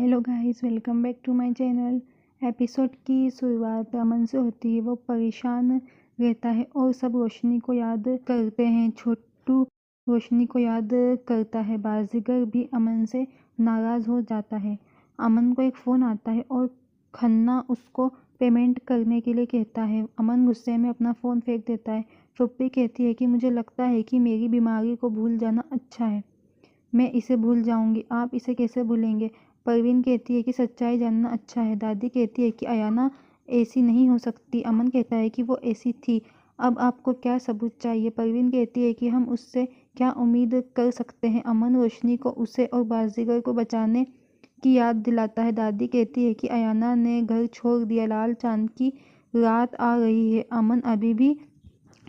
Hello guys, welcome back to my channel. Episode की शुरुआत अमन से होती है। वो परेशान रहता है और सब रोशनी को याद करते हैं। छोटू रोशनी को याद करता है। बाजीगर भी अमन से नाराज़ हो जाता है। अमन को एक फ़ोन आता है और खन्ना उसको पेमेंट करने के लिए कहता है। अमन गुस्से में अपना फ़ोन फेंक देता है। फुप्पी कहती है कि मुझे लगता है कि मेरी बीमारी को भूल जाना अच्छा है। मैं इसे भूल जाऊंगी। आप इसे कैसे भूलेंगे? परवीन कहती है कि सच्चाई जानना अच्छा है। दादी कहती है कि अयाना ऐसी नहीं हो सकती। अमन कहता है कि वो ऐसी थी। अब आपको क्या सबूत चाहिए? परवीन कहती है कि हम उससे क्या उम्मीद कर सकते हैं। अमन रोशनी को उसे और बाजीगर को बचाने की याद दिलाता है। दादी कहती है कि अयाना ने घर छोड़ दिया। लाल चांद की रात आ रही है। अमन अभी भी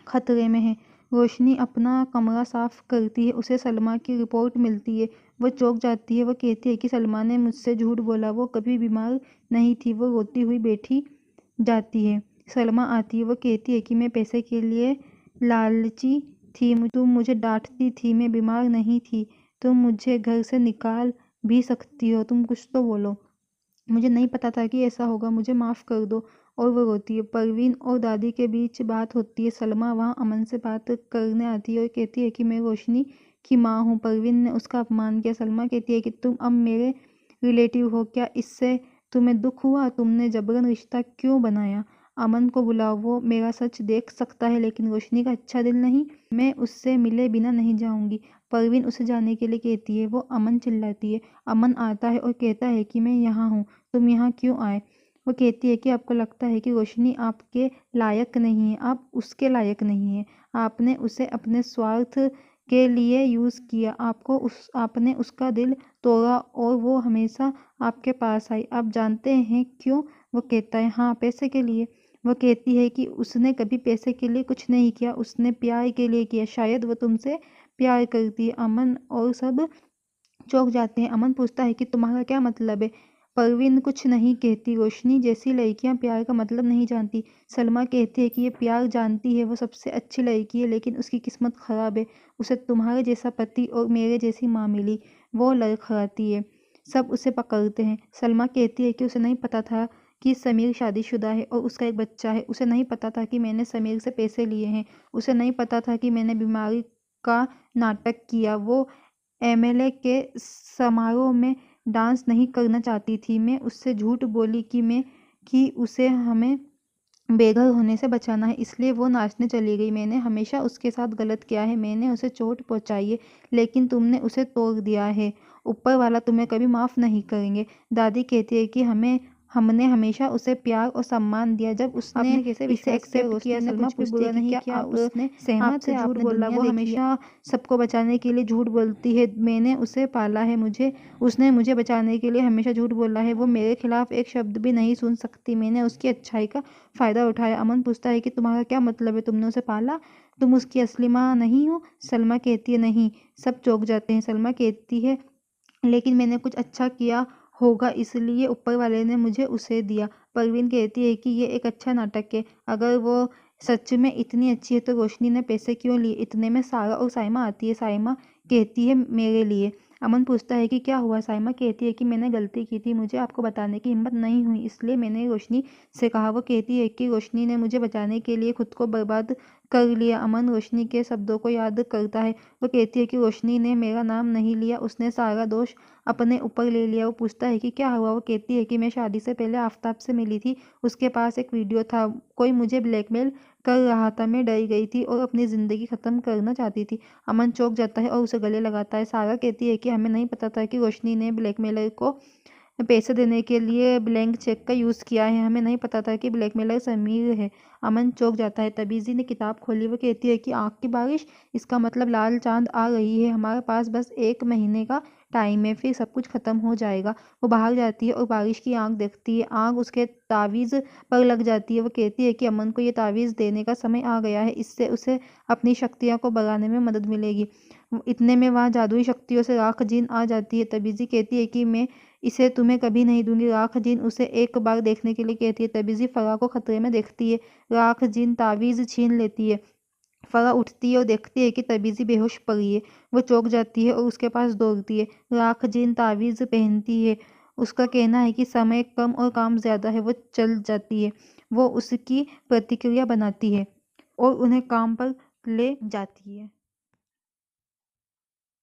खतरे में है। रोशनी अपना कमरा साफ करती है। उसे सलमा की रिपोर्ट मिलती है। वो चौंक जाती है। वो कहती है कि सलमा ने मुझसे झूठ बोला। वो कभी बीमार नहीं थी। वो रोती हुई बैठी जाती है। सलमा आती है। वो कहती है कि मैं पैसे के लिए लालची थी। तुम मुझे डांटती थी। मैं बीमार नहीं थी। तुम मुझे घर से निकाल भी सकती हो। तुम कुछ तो बोलो। मुझे नहीं पता था कि ऐसा होगा। मुझे माफ़ कर दो। और वो रोती है। परवीन और दादी के बीच बात होती है। सलमा वहाँ अमन से बात करने आती है और कहती है कि मैं रोशनी की माँ हूँ। परवीन ने उसका अपमान किया। सलमा कहती है कि तुम अब मेरे रिलेटिव हो। क्या इससे तुम्हें दुख हुआ? तुमने जबरन रिश्ता क्यों बनाया? अमन को बुलाओ। वो मेरा सच देख सकता है, लेकिन रोशनी का अच्छा दिल नहीं। मैं उससे मिले बिना नहीं जाऊंगी। परवीन उसे जाने के लिए कहती है। वो अमन चिल्लाती है। अमन आता है और कहता है कि मैं यहाँ हूँ। तुम यहाँ क्यों आए? वो कहती है कि आपको लगता है कि रोशनी आपके लायक नहीं है। आप उसके लायक नहीं है। आपने उसे अपने स्वार्थ के लिए यूज़ किया। आपने उसका दिल तोड़ा और वो हमेशा आपके पास आई। आप जानते हैं क्यों? वो कहता है हाँ, पैसे के लिए। वो कहती है कि उसने कभी पैसे के लिए कुछ नहीं किया। उसने प्यार के लिए किया। शायद वो तुमसे प्यार करती है। अमन और सब चौंक जाते हैं। अमन पूछता है कि तुम्हारा क्या मतलब है? परवीन कुछ नहीं कहती। रोशनी जैसी लड़कियां प्यार का मतलब नहीं जानती। सलमा कहती है कि ये प्यार जानती है। वो सबसे अच्छी लड़की है, लेकिन उसकी किस्मत खराब है। उसे तुम्हारे जैसा पति और मेरे जैसी माँ मिली। वो लड़खड़ाती है। सब उसे पकड़ते हैं। सलमा कहती है कि उसे नहीं पता था कि समीर शादीशुदा है और उसका एक बच्चा है। उसे नहीं पता था कि मैंने समीर से पैसे लिए हैं। उसे नहीं पता था कि मैंने बीमारी का नाटक किया। वो एमएलए के समारोह में डांस नहीं करना चाहती थी। मैं उससे झूठ बोली कि उसे हमें बेघर होने से बचाना है, इसलिए वो नाचने चली गई। मैंने हमेशा उसके साथ गलत किया है। मैंने उसे चोट पहुंचाई है, लेकिन तुमने उसे तोड़ दिया है। ऊपर वाला तुम्हें कभी माफ़ नहीं करेंगे। दादी कहती है कि हमने हमेशा उसे प्यार और सम्मान दिया। जब उसने कैसे इसे विश्वास किया? एक्सेप्ट किया, रोशनी ने सलमा कुछ भी पूछती है बुरा कि नहीं क्या किया। आप उसने सहमत आपसे है? झूठ आपने बोला। दुनिया वो देखी है। हमेशा सबको बचाने के लिए झूठ बोलती है। मैंने उसे पाला है। उसने मुझे बचाने के लिए हमेशा झूठ बोला है। वो मेरे खिलाफ एक शब्द भी नहीं सुन सकती। मैंने उसकी अच्छाई का फ़ायदा उठाया। अमन पूछता है कि तुम्हारा क्या मतलब है? तुमने उसे पाला? तुम उसकी असली माँ नहीं हो? सलमा कहती है नहीं। सब चौंक जाते हैं। सलमा कहती है लेकिन मैंने कुछ अच्छा किया होगा, इसलिए ऊपर वाले ने मुझे उसे दिया। परवीन कहती है कि ये एक अच्छा नाटक है। अगर वो सच में इतनी अच्छी है तो रोशनी ने पैसे क्यों लिए? इतने में सारा और साइमा आती है। साइमा कहती है मेरे लिए। अमन पूछता है कि क्या हुआ? साइमा कहती है कि मैंने गलती की थी। मुझे आपको बताने की हिम्मत नहीं हुई, इसलिए मैंने रोशनी से कहा। वो कहती है कि रोशनी ने मुझे बचाने के लिए खुद को बर्बाद कर लिया। अमन रोशनी के शब्दों को याद करता है। वो कहती है कि रोशनी ने मेरा नाम नहीं लिया। उसने सारा दोष अपने ऊपर ले लिया। वो पूछता है कि क्या हुआ? वो कहती है कि मैं शादी से पहले आफताब से मिली थी। उसके पास एक वीडियो था। कोई मुझे ब्लैकमेल कर रहा था। मैं डर गई थी और अपनी ज़िंदगी ख़त्म करना चाहती थी। अमन चौंक जाता है और उसे गले लगाता है। सारा कहती है कि हमें नहीं पता था कि रोशनी ने ब्लैकमेलर को पैसे देने के लिए ब्लैंक चेक का यूज़ किया है। हमें नहीं पता था कि ब्लैकमेलर समीर है। अमन चौंक जाता है। तबीज़ी ने किताब खोली। वो कहती है कि आँख की बारिश, इसका मतलब लाल चांद आ रही है। हमारे पास बस 1 महीने का टाइम है, फिर सब कुछ ख़त्म हो जाएगा। वो बाहर जाती है और बारिश की आँख देखती है। आँख उसके तावीज़ पर लग जाती है। वो कहती है कि अमन को ये तावीज़ देने का समय आ गया है। इससे उसे अपनी शक्तियों को बढ़ाने में मदद मिलेगी। इतने में वहाँ जादुई शक्तियों से राख जीन आ जाती है। तबीज़ी कहती है कि मैं इसे तुम्हें कभी नहीं दूंगी। राख जीन उसे एक बार देखने के लिए कहती है। तबीज़ी फराह को खतरे में देखती है। राख जीन तावीज़ छीन लेती है। फराह उठती है और देखती है कि तबीज़ी बेहोश पड़ी है। वो चौंक जाती है और उसके पास दौड़ती है। राख जीन तावीज़ पहनती है उसका कहना है कि समय कम और काम ज़्यादा है, वो चल जाती है। वो उसकी प्रतिक्रिया बनाती है और उन्हें काम पर ले जाती है।